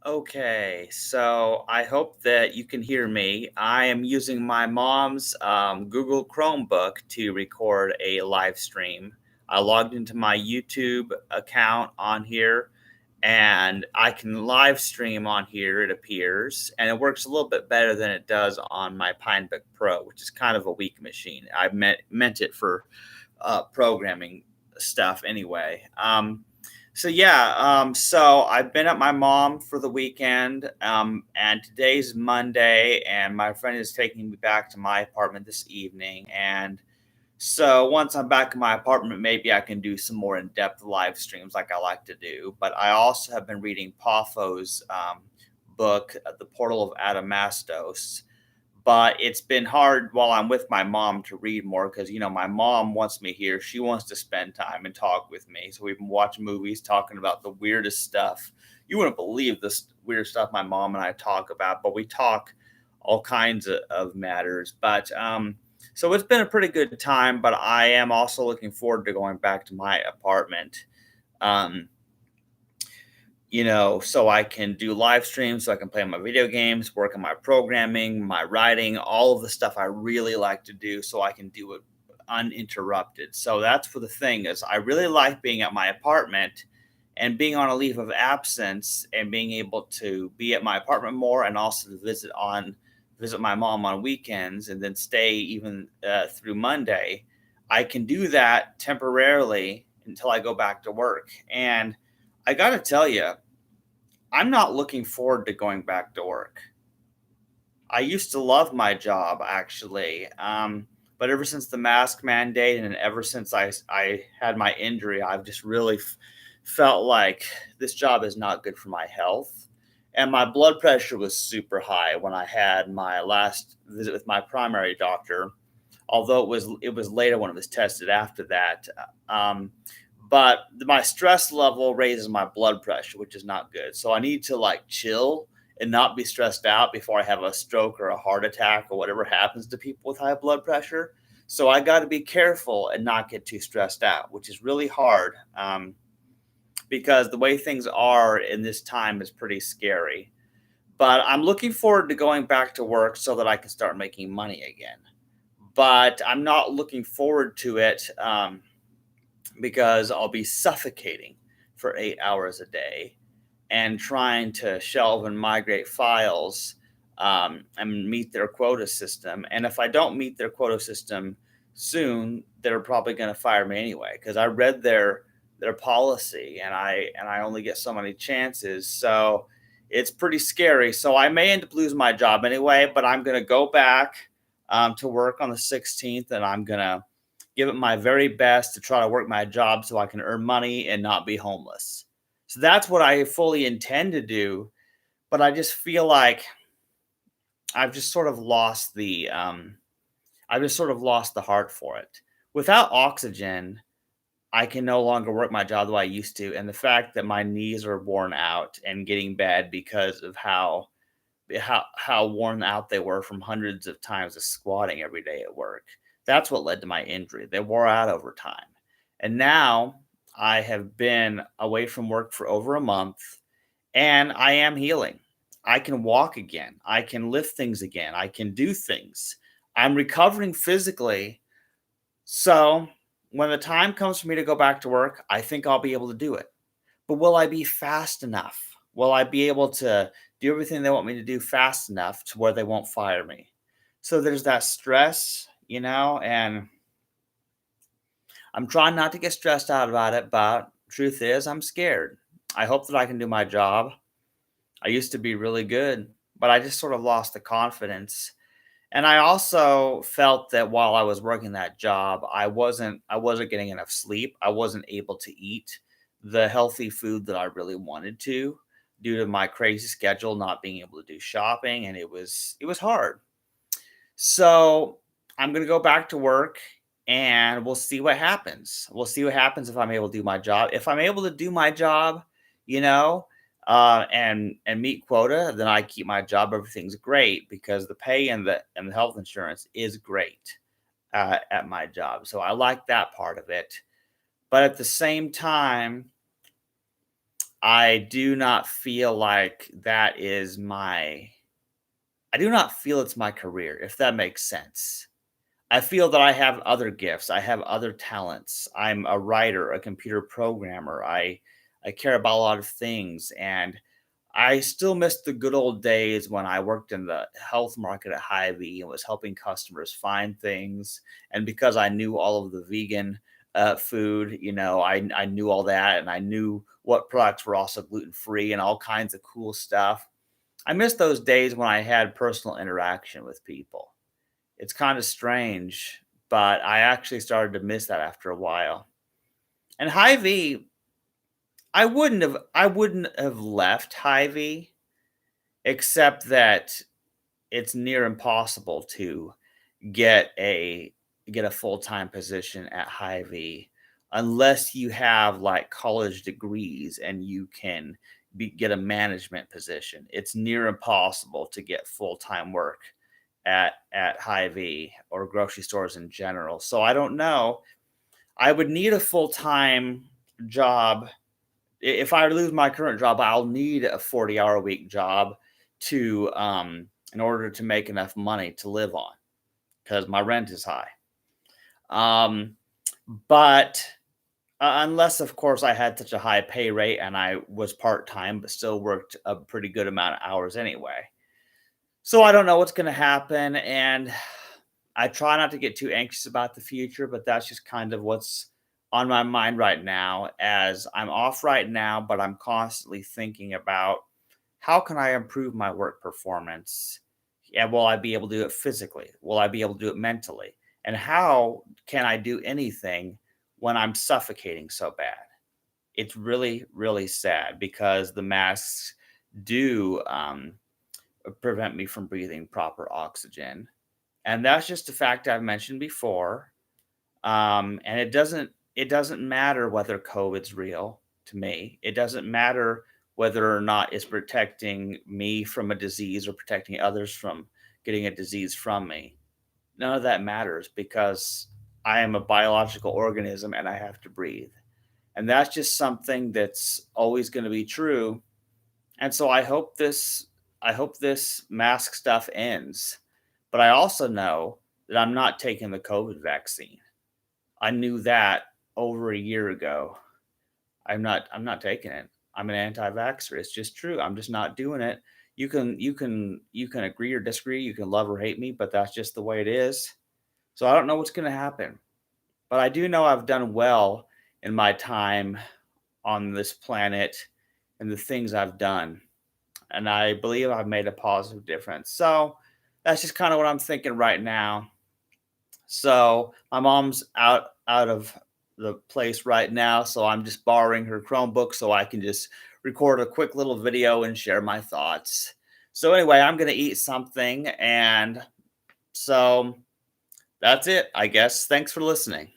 Okay, so I hope that you can hear me. I am using my mom's Google Chromebook to record a live stream. I logged into my YouTube account on here and I can live stream on here, it appears, and it works a little bit better than it does on my Pinebook Pro, which is kind of a weak machine. I meant it for programming stuff anyway. So I've been at my mom for the weekend, and today's Monday, and my friend is taking me back to my apartment this evening. And so once I'm back in my apartment, maybe I can do some more in-depth live streams like I like to do. But I also have been reading Paffo's book, The Portal of Adamastos, but it's been hard while I'm with my mom to read more because, my mom wants me here. She wants to spend time and talk with me. So we've been watching movies, talking about the weirdest stuff. You wouldn't believe this weird stuff my mom and I talk about, but we talk all kinds of matters. So it's been a pretty good time, but I am also looking forward to going back to my apartment. Um, so I can do live streams, so I can play my video games, work on my programming, my writing, all of the stuff I really like to do, so I can do it uninterrupted. So that's what the thing is. I really like being at my apartment and being on a leave of absence and being able to be at my apartment more and also to visit my mom on weekends and then stay even through Monday. I can do that temporarily until I go back to work. And I got to tell you, I'm not looking forward to going back to work. I used to love my job actually, but ever since the mask mandate and ever since I had my injury, I've just really felt like this job is not good for my health. And my blood pressure was super high when I had my last visit with my primary doctor, although it was later when it was tested after that. But my stress level raises my blood pressure, which is not good. So I need to like chill and not be stressed out before I have a stroke or a heart attack or whatever happens to people with high blood pressure. So I got to be careful and not get too stressed out, which is really hard because the way things are in this time is pretty scary. But I'm looking forward to going back to work so that I can start making money again. But I'm not looking forward to it because I'll be suffocating for 8 hours a day and trying to shelve and migrate files and meet their quota system. And if I don't meet their quota system soon, they're probably going to fire me anyway because I read their policy and I only get so many chances. So it's pretty scary. So I may end up losing my job anyway, but I'm going to go back to work on the 16th and I'm going to give it my very best to try to work my job so I can earn money and not be homeless. So that's what I fully intend to do, but I just feel like I've just sort of lost the I've just sort of lost the heart for it. Without oxygen, I can no longer work my job the way I used to, and the fact that my knees are worn out and getting bad because of how worn out they were from hundreds of times of squatting every day at work. That's what led to my injury. They wore out over time. And now I have been away from work for over a month and I am healing. I can walk again. I can lift things again. I can do things. I'm recovering physically. So when the time comes for me to go back to work, I think I'll be able to do it. But will I be fast enough? Will I be able to do everything they want me to do fast enough to where they won't fire me? So there's that stress, and I'm trying not to get stressed out about it, but truth is, I'm scared. I hope that I can do my job. I used to be really good, but I just sort of lost the confidence. And I also felt that while I was working that job, I wasn't getting enough sleep. I wasn't able to eat the healthy food that I really wanted to due to my crazy schedule, not being able to do shopping, and it was hard. So I'm gonna go back to work and we'll see what happens. We'll see what happens if I'm able to do my job. If I'm able to do my job, you know, and meet quota, then I keep my job. Everything's great because the pay and the health insurance is great at my job. So I like that part of it. But at the same time, I do not feel like that is my I do not feel it's my career, if that makes sense. I feel that I have other gifts. I have other talents. I'm a writer, a computer programmer. I care about a lot of things, and I still miss the good old days when I worked in the health market at Hy-Vee and was helping customers find things. And because I knew all of the vegan food, I knew all that, and I knew what products were also gluten free and all kinds of cool stuff. I miss those days when I had personal interaction with people. It's kind of strange, but I actually started to miss that after a while. And Hy-Vee, I wouldn't have left Hy-Vee, except that it's near impossible to get a get a full-time position at Hy-Vee unless you have like college degrees and you can get a management position. It's near impossible to get full-time work at Hy-Vee or grocery stores in general. So I don't know. I would need a full-time job. If I lose my current job, I'll need a 40-hour a week job to in order to make enough money to live on because my rent is high. Um, but unless, of course, I had such a high pay rate and I was part time, but still worked a pretty good amount of hours anyway. So I don't know what's going to happen. And I try not to get too anxious about the future, but that's just kind of what's on my mind right now as I'm off right now, but I'm constantly thinking about how can I improve my work performance? And will I be able to do it physically? Will I be able to do it mentally? And how can I do anything when I'm suffocating so bad? It's really, really sad because the masks do prevent me from breathing proper oxygen. And that's just a fact I've mentioned before. And it doesn't matter whether COVID's real to me. It doesn't matter whether or not it's protecting me from a disease or protecting others from getting a disease from me. None of that matters because I am a biological organism and I have to breathe. And that's just something that's always going to be true. And so I hope this mask stuff ends. But I also know that I'm not taking the COVID vaccine. I knew that over a year ago. I'm not taking it. I'm an anti-vaxxer. It's just true. I'm just not doing it. You can agree or disagree. You can love or hate me, but that's just the way it is. So I don't know what's going to happen. But I do know I've done well in my time on this planet and the things I've done. And I believe I've made a positive difference. So that's just kind of what I'm thinking right now. So my mom's out of the place right now, so I'm just borrowing her Chromebook so I can just record a quick little video and share my thoughts. So anyway, I'm gonna eat something, and so that's it, I guess. Thanks for listening.